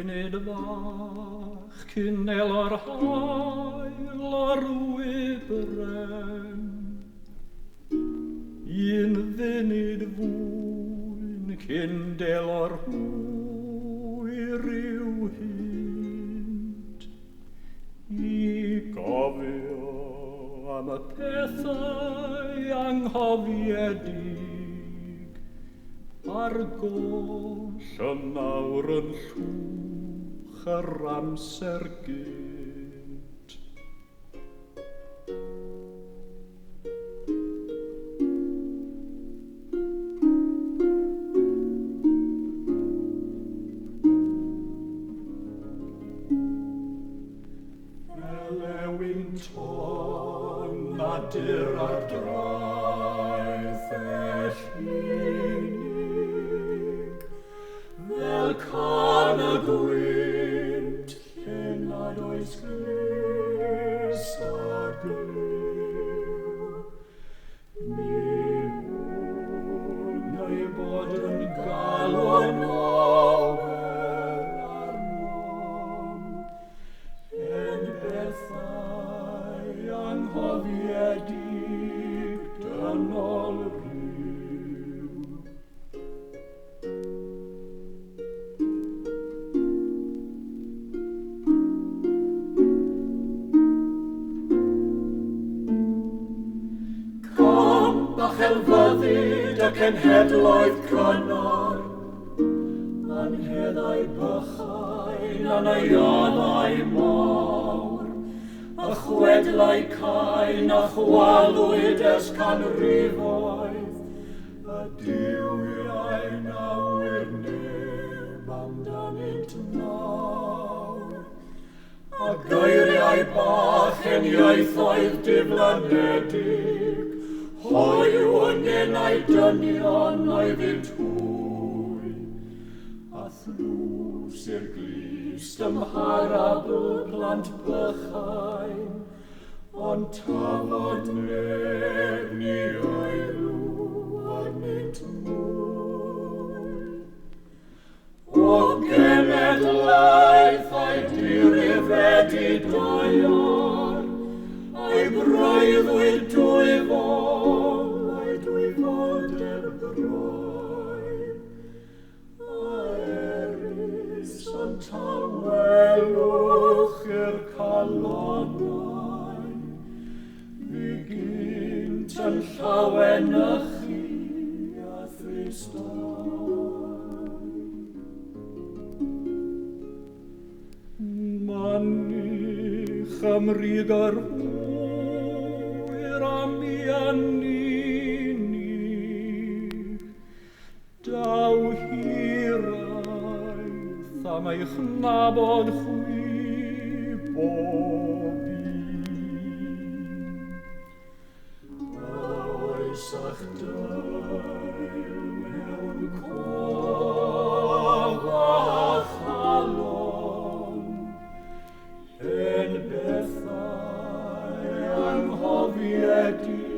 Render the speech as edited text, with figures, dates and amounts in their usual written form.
funud fach cynnel o'r hael o'r wybren. Un funud fwyn cyndel o'r hwyr i'w hynt. I gofio am y pethau anghofiedig a'r goll yn nawr yn llwch yr amser gynt. Elewynton a dyr ar draeth ellinig, fel can y gwynt lle nad oes glis a glyw. Mi hwn ei bod yn galon ofer arnom, en bethau anghofiedig dynol rhyw. Camp a chelfyddyd ac enhedloedd cynnar, anheddau bychain a neionau mawr, a chwedlau cain a chwalwyd ers canrifoedd, a diwiau na wyneb amdanynt nawr, a geiriau bach yn ieithoedd diflanedig, hoyw yn enau dynion oedd ynt hwy, a thlws i'r glist ymharabl plant bychain, ond tafod neb ni oelw arnynt mwy. O genedlaeth a'i dirifedi doior, a'i breuddwyd dwyfol, a'i dwyfoldeb broedd, a eris yn tawelwch i'r calonau, fi gynt yn llawenychu a thristau. Manich ymrig ar hwyr am i aninig, daw hiraeth am eich nabod chwibobi. Oes a'ch dael mewn cof a chalon, en bethau anghofiedig